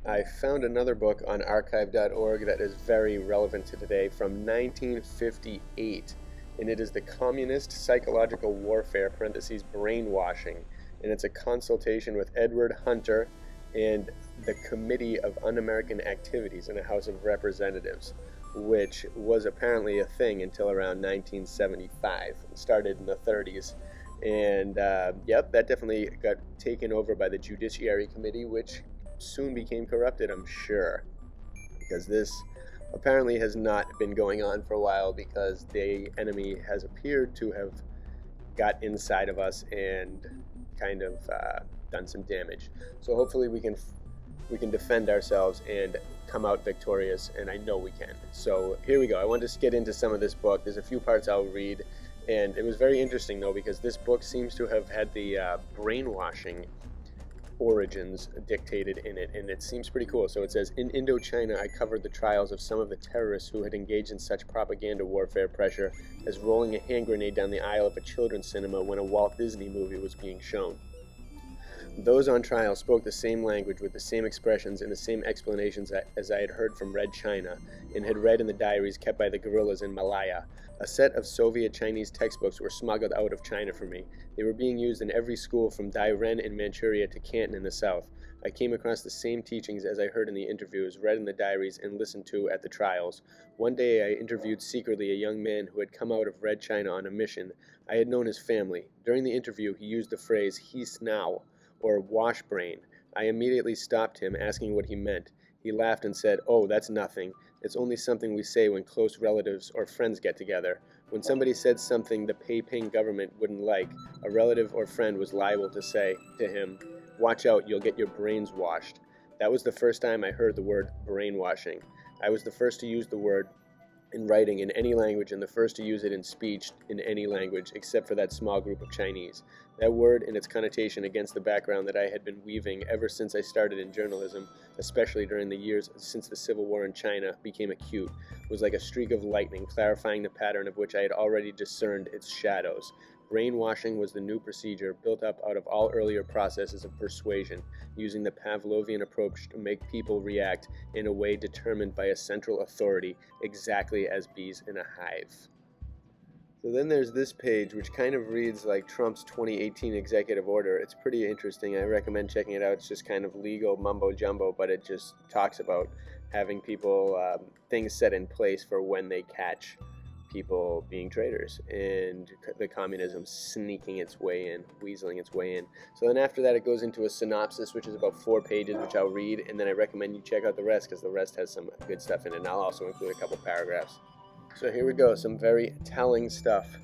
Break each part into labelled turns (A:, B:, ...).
A: I found another book on archive.org that is very relevant to today from 1958, and it is The Communist Psychological Warfare, parentheses, Brainwashing, and it's a consultation with Edward Hunter and the Committee of Un-American Activities in the House of Representatives, which was apparently a thing until around 1975. It started in the 30s. And yep, that definitely got taken over by the Judiciary Committee, which soon became corrupted, I'm sure, because this apparently has not been going on for a while because the enemy has appeared to have got inside of us and kind of done some damage. So hopefully we can defend ourselves and come out victorious, and I know we can. So here we go. I want to get into some of this book. There's a few parts I'll read, and it was very interesting though because this book seems to have had the brainwashing origins dictated in it, and it seems pretty cool. So it says, in Indochina, I covered the trials of some of the terrorists who had engaged in such propaganda warfare pressure as rolling a hand grenade down the aisle of a children's cinema when a Walt Disney movie was being shown. Those on trial spoke the same language with the same expressions and the same explanations as I had heard from Red China and had read in the diaries kept by the guerrillas in Malaya. A set of Soviet Chinese textbooks were smuggled out of China for me. They were being used in every school from Dai Ren in Manchuria to Canton in the south. I came across the same teachings as I heard in the interviews, read in the diaries, and listened to at the trials. One day I interviewed secretly a young man who had come out of Red China on a mission. I had known his family. During the interview he used the phrase "he's now," or wash brain. I immediately stopped him, asking what he meant. He laughed and said, "Oh, that's nothing. It's only something we say when close relatives or friends get together. When somebody said something the Peiping government wouldn't like, a relative or friend was liable to say to him, 'Watch out, you'll get your brains washed.' That was the first time I heard the word brainwashing. I was the first to use the word in writing in any language and the first to use it in speech in any language except for that small group of Chinese. That word and its connotation against the background that I had been weaving ever since I started in journalism, especially during the years since the Civil War in China became acute, was like a streak of lightning clarifying the pattern of which I had already discerned its shadows. Brainwashing was the new procedure built up out of all earlier processes of persuasion, using the Pavlovian approach to make people react in a way determined by a central authority, exactly as bees in a hive." So then there's this page, which kind of reads like Trump's 2018 executive order. It's pretty interesting. I recommend checking it out. It's just kind of legal mumbo-jumbo, but it just talks about having people, things set in place for when they catch people being traitors, and the communism sneaking its way in, weaseling its way in. So then after that it goes into a synopsis, which is about 4 pages, which I'll read, and then I recommend you check out the rest because the rest has some good stuff in it, and I'll also include a couple paragraphs. So here we go, some very telling stuff.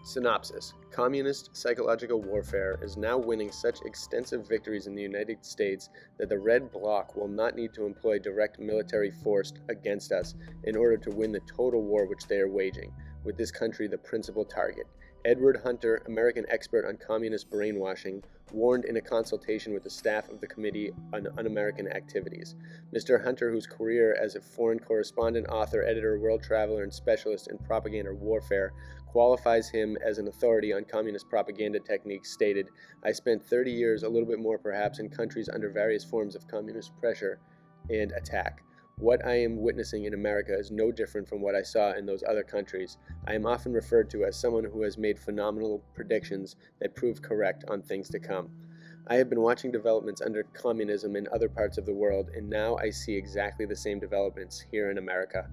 A: Synopsis. Communist psychological warfare is now winning such extensive victories in the United States that the Red Bloc will not need to employ direct military force against us in order to win the total war which they are waging, with this country the principal target. Edward Hunter, American expert on communist brainwashing, warned in a consultation with the staff of the Committee on Un-American Activities. Mr. Hunter, whose career as a foreign correspondent, author, editor, world traveler, and specialist in propaganda warfare qualifies him as an authority on communist propaganda techniques, stated, "I spent 30 years, a little bit more perhaps, in countries under various forms of communist pressure and attack. What I am witnessing in America is no different from what I saw in those other countries. I am often referred to as someone who has made phenomenal predictions that prove correct on things to come. I have been watching developments under communism in other parts of the world, and now I see exactly the same developments here in America.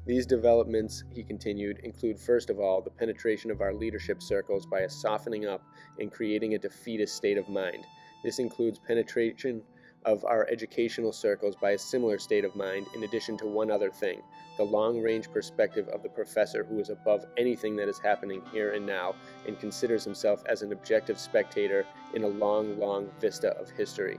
A: These developments," he continued, "include first of all the penetration of our leadership circles by a softening up and creating a defeatist state of mind. This includes penetration of our educational circles by a similar state of mind, in addition to one other thing, the long-range perspective of the professor who is above anything that is happening here and now and considers himself as an objective spectator in a long, long vista of history.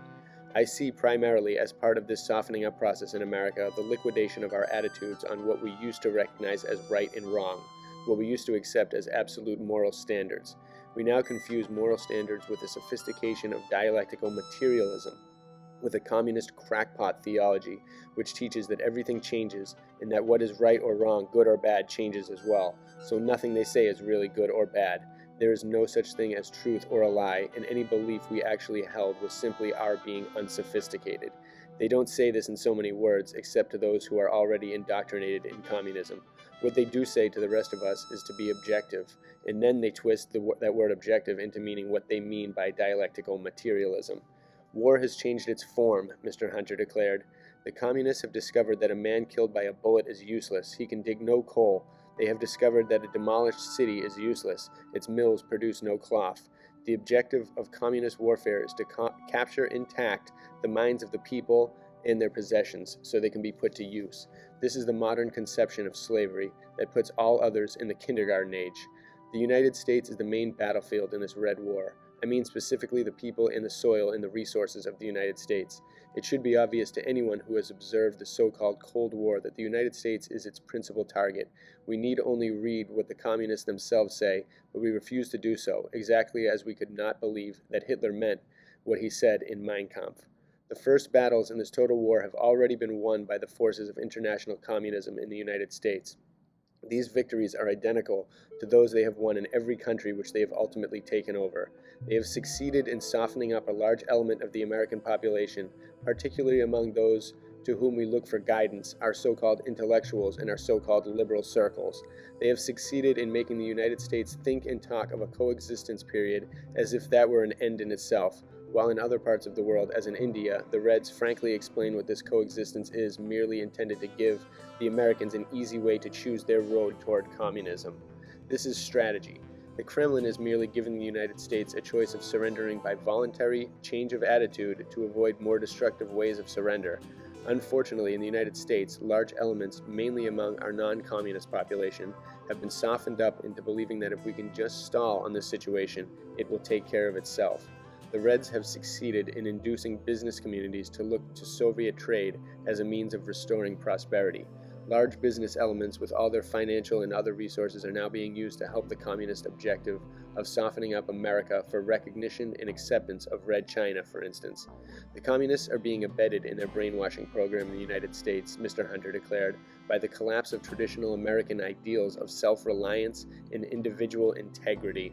A: I see primarily as part of this softening up process in America the liquidation of our attitudes on what we used to recognize as right and wrong, what we used to accept as absolute moral standards. We now confuse moral standards with a sophistication of dialectical materialism, with a communist crackpot theology, which teaches that everything changes and that what is right or wrong, good or bad, changes as well. So nothing they say is really good or bad. There is no such thing as truth or a lie, and any belief we actually held was simply our being unsophisticated. They don't say this in so many words, except to those who are already indoctrinated in communism. What they do say to the rest of us is to be objective, and then they twist that word objective into meaning what they mean by dialectical materialism. War has changed its form, Mr. Hunter declared. The communists have discovered that a man killed by a bullet is useless. He can dig no coal. They have discovered that a demolished city is useless. Its mills produce no cloth. The objective of communist warfare is to capture intact the minds of the people and their possessions so they can be put to use. This is the modern conception of slavery that puts all others in the kindergarten age. The United States is the main battlefield in this Red War. I mean specifically the people and the soil and the resources of the United States. It should be obvious to anyone who has observed the so-called Cold War that the United States is its principal target. We need only read what the communists themselves say, but we refuse to do so, exactly as we could not believe that Hitler meant what he said in Mein Kampf. The first battles in this total war have already been won by the forces of international communism in the United States. These victories are identical to those they have won in every country which they have ultimately taken over. They have succeeded in softening up a large element of the American population, particularly among those to whom we look for guidance, our so-called intellectuals and our so-called liberal circles. They have succeeded in making the United States think and talk of a coexistence period as if that were an end in itself, while in other parts of the world, as in India, the Reds frankly explain what this coexistence is, merely intended to give the Americans an easy way to choose their road toward communism. This is strategy. The Kremlin is merely giving the United States a choice of surrendering by voluntary change of attitude to avoid more destructive ways of surrender. Unfortunately, in the United States, large elements, mainly among our non-communist population, have been softened up into believing that if we can just stall on this situation, it will take care of itself. The Reds have succeeded in inducing business communities to look to Soviet trade as a means of restoring prosperity. Large business elements with all their financial and other resources are now being used to help the communist objective of softening up America for recognition and acceptance of Red China, for instance. The communists are being abetted in their brainwashing program in the United States, Mr. Hunter declared, by the collapse of traditional American ideals of self-reliance and individual integrity.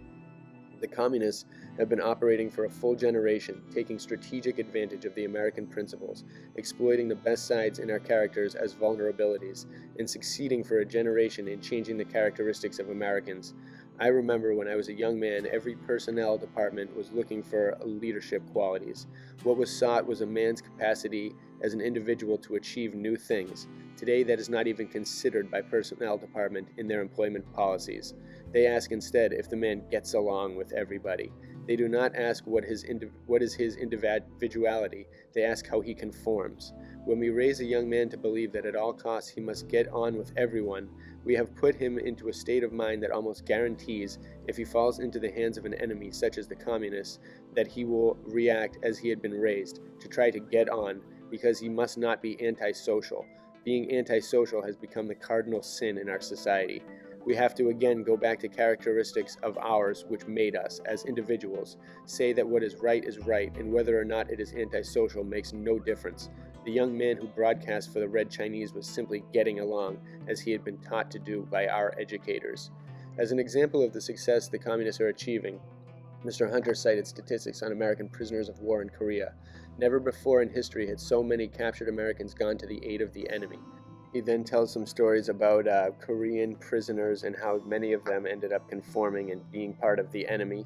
A: The communists have been operating for a full generation, taking strategic advantage of the American principles, exploiting the best sides in our characters as vulnerabilities, and succeeding for a generation in changing the characteristics of Americans. I remember when I was a young man, every personnel department was looking for leadership qualities. What was sought was a man's capacity as an individual to achieve new things. Today, that is not even considered by personnel department in their employment policies. They ask instead if the man gets along with everybody. They do not ask what is his individuality. They ask how he conforms. When we raise a young man to believe that at all costs he must get on with everyone, we have put him into a state of mind that almost guarantees, if he falls into the hands of an enemy such as the communists, that he will react as he had been raised, to try to get on, because he must not be antisocial. Being antisocial has become the cardinal sin in our society. We have to again go back to characteristics of ours which made us, as individuals, say that what is right, and whether or not it is antisocial makes no difference. The young man who broadcast for the Red Chinese was simply getting along, as he had been taught to do by our educators. As an example of the success the communists are achieving, Mr. Hunter cited statistics on American prisoners of war in Korea. Never before in history had so many captured Americans gone to the aid of the enemy. He then tells some stories about Korean prisoners and how many of them ended up conforming and being part of the enemy.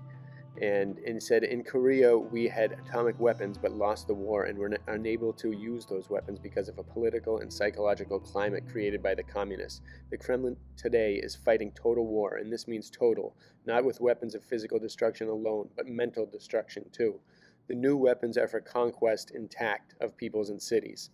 A: And said, in Korea, we had atomic weapons but lost the war and were unable to use those weapons because of a political and psychological climate created by the communists. The Kremlin today is fighting total war, and this means total, not with weapons of physical destruction alone, but mental destruction too. The new weapons are for conquest intact of peoples and cities.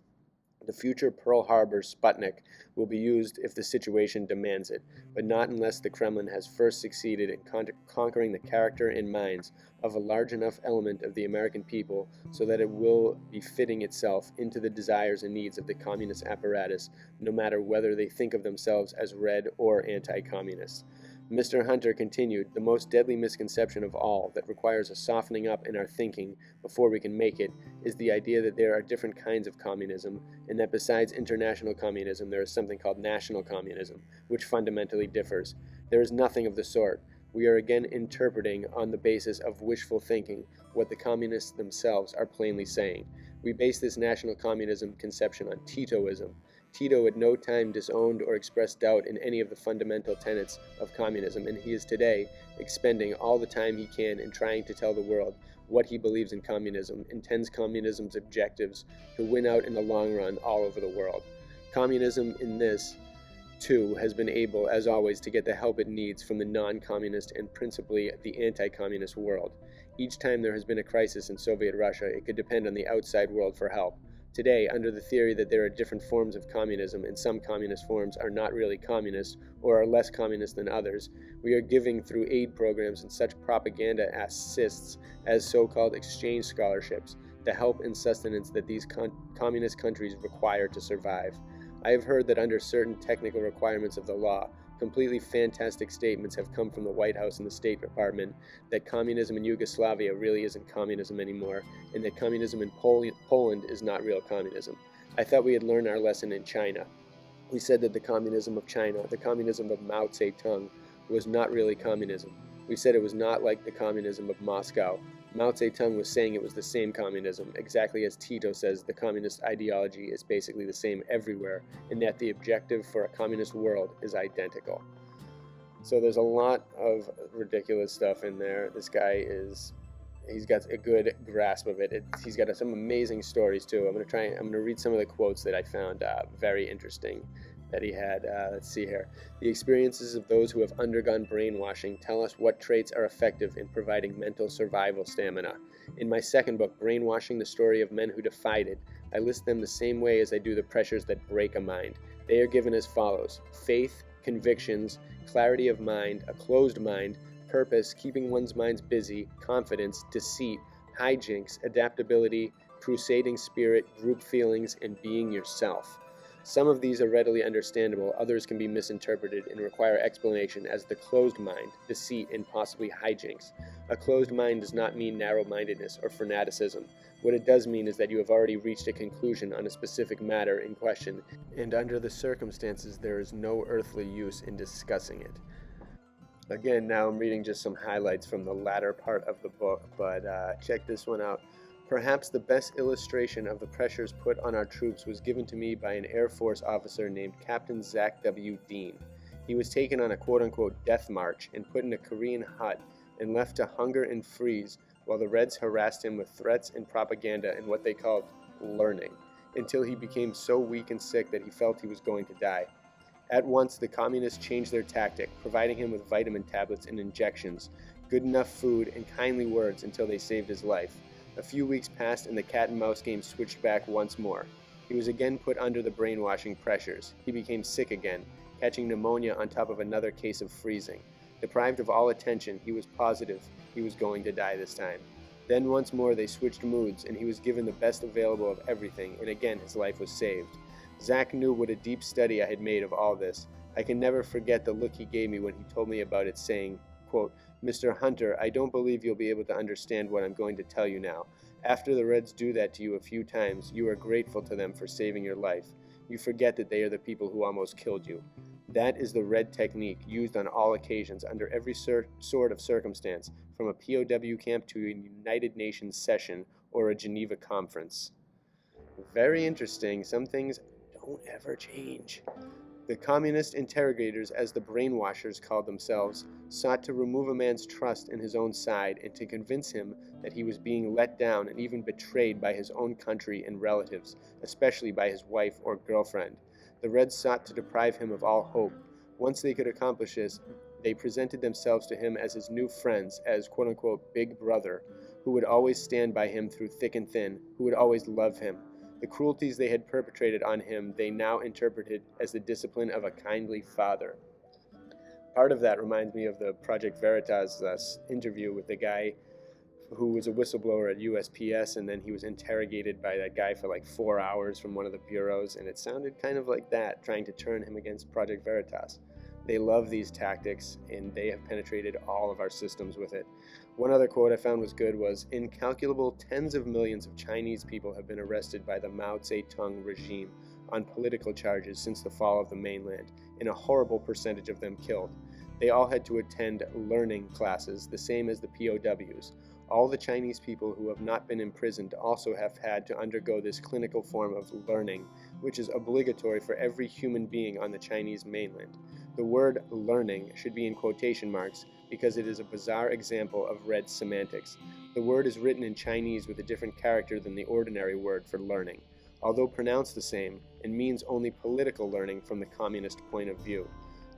A: The future Pearl Harbor Sputnik will be used if the situation demands it, but not unless the Kremlin has first succeeded in conquering the character and minds of a large enough element of the American people so that it will be fitting itself into the desires and needs of the communist apparatus, no matter whether they think of themselves as red or anti-communist. Mr. Hunter continued, the most deadly misconception of all that requires a softening up in our thinking before we can make it is the idea that there are different kinds of communism, and that besides international communism there is something called national communism, which fundamentally differs. There is nothing of the sort. we are again interpreting on the basis of wishful thinking what the communists themselves are plainly saying. We base this national communism conception on Titoism. Tito at no time disowned or expressed doubt in any of the fundamental tenets of communism, and he is today expending all the time he can in trying to tell the world what he believes in communism, intends communism's objectives to win out in the long run all over the world. Communism in this, too, has been able, as always, to get the help it needs from the non-communist and principally the anti-communist world. Each time there has been a crisis in Soviet Russia, it could depend on the outside world for help. Today, under the theory that there are different forms of communism and some communist forms are not really communist or are less communist than others, we are giving through aid programs and such propaganda assists as so-called exchange scholarships the help and sustenance that these communist countries require to survive. I have heard that under certain technical requirements of the law, completely fantastic statements have come from the White House and the State Department that communism in Yugoslavia really isn't communism anymore, and that communism in Poland is not real communism. I thought we had learned our lesson in China. We said that the communism of China, the communism of Mao Zedong, was not really communism. We said it was not like the communism of Moscow. Mao Zedong was saying it was the same communism, exactly as Tito says the communist ideology is basically the same everywhere, and that the objective for a communist world is identical. So there's a lot of ridiculous stuff in there. This guy he's got a good grasp of it. He's got some amazing stories too. I'm going to read some of the quotes that I found very interesting that he had. Let's see here. The experiences of those who have undergone brainwashing tell us what traits are effective in providing mental survival stamina. In my second book, Brainwashing, the Story of Men Who Defied It, I list them the same way as I do the pressures that break a mind. They are given as follows: faith, convictions, clarity of mind, a closed mind, purpose, keeping one's minds busy, confidence, deceit, hijinks, adaptability, crusading spirit, group feelings, and being yourself. Some of these are readily understandable, others can be misinterpreted and require explanation as the closed mind, deceit, and possibly hijinks. A closed mind does not mean narrow-mindedness or fanaticism. What it does mean is that you have already reached a conclusion on a specific matter in question, and under the circumstances there is no earthly use in discussing it. Again, now I'm reading just some highlights from the latter part of the book, but check this one out. Perhaps the best illustration of the pressures put on our troops was given to me by an Air Force officer named Captain Zach W. Dean. He was taken on a quote-unquote death march and put in a Korean hut and left to hunger and freeze while the Reds harassed him with threats and propaganda and what they called learning, until he became so weak and sick that he felt he was going to die. At once, the communists changed their tactic, providing him with vitamin tablets and injections, good enough food, and kindly words until they saved his life. A few weeks passed and the cat-and-mouse game switched back once more. He was again put under the brainwashing pressures. He became sick again, catching pneumonia on top of another case of freezing. Deprived of all attention, he was positive he was going to die this time. Then once more they switched moods and he was given the best available of everything, and again his life was saved. Zach knew what a deep study I had made of all this. I can never forget the look he gave me when he told me about it, saying, quote, "Mr. Hunter, I don't believe you'll be able to understand what I'm going to tell you now. After the Reds do that to you a few times, you are grateful to them for saving your life. You forget that they are the people who almost killed you. That is the Red technique used on all occasions under every sort of circumstance, from a POW camp to a United Nations session or a Geneva conference." Very interesting. Some things don't ever change. The communist interrogators, as the brainwashers called themselves, sought to remove a man's trust in his own side and to convince him that he was being let down and even betrayed by his own country and relatives, especially by his wife or girlfriend. The Reds sought to deprive him of all hope. Once they could accomplish this, they presented themselves to him as his new friends, as quote-unquote big brother, who would always stand by him through thick and thin, who would always love him. The cruelties they had perpetrated on him they now interpreted as the discipline of a kindly father. Part of that reminds me of the Project Veritas interview with the guy who was a whistleblower at USPS, and then he was interrogated by that guy for like 4 hours from one of the bureaus, and it sounded kind of like that, trying to turn him against Project Veritas. They love these tactics, and they have penetrated all of our systems with it. One other quote I found was good was, "Incalculable tens of millions of Chinese people have been arrested by the Mao Zedong regime on political charges since the fall of the mainland, and a horrible percentage of them killed. They all had to attend learning classes, the same as the POWs. All the Chinese people who have not been imprisoned also have had to undergo this clinical form of learning, which is obligatory for every human being on the Chinese mainland. The word learning should be in quotation marks because it is a bizarre example of red semantics. The word is written in Chinese with a different character than the ordinary word for learning, although pronounced the same, and means only political learning from the communist point of view.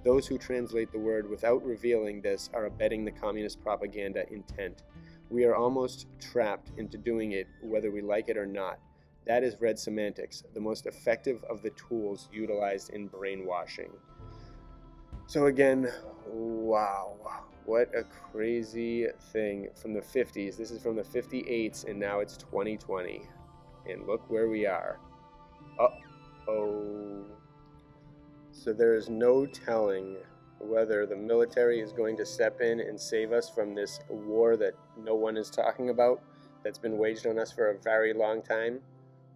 A: Those who translate the word without revealing this are abetting the communist propaganda intent. We are almost trapped into doing it whether we like it or not. That is red semantics, the most effective of the tools utilized in brainwashing. So again, wow, what a crazy thing from the 50s. This is from the 58s, and now it's 2020. And look where we are. Uh-oh. So there is no telling whether the military is going to step in and save us from this war that no one is talking about, that's been waged on us for a very long time,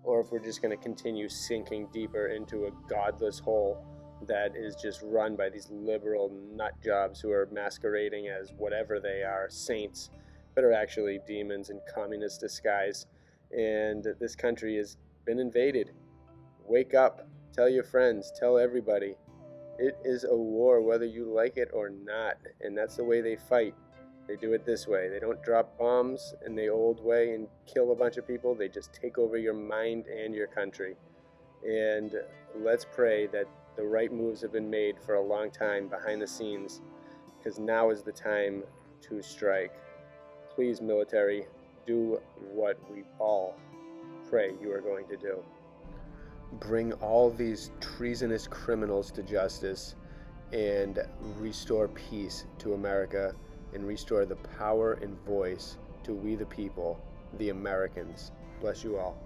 A: or if we're just going to continue sinking deeper into a godless hole that is just run by these liberal nut jobs who are masquerading as whatever they are, saints, but are actually demons in communist disguise. And this country has been invaded. Wake up. Tell your friends. Tell everybody. It is a war whether you like it or not, and that's the way they fight. They do it this way. They don't drop bombs in the old way and kill a bunch of people. They just take over your mind and your country. And let's pray that the right moves have been made for a long time behind the scenes, because now is the time to strike. Please, military, do what we all pray you are going to do. Bring all these treasonous criminals to justice and restore peace to America and restore the power and voice to we the people, the Americans. Bless you all.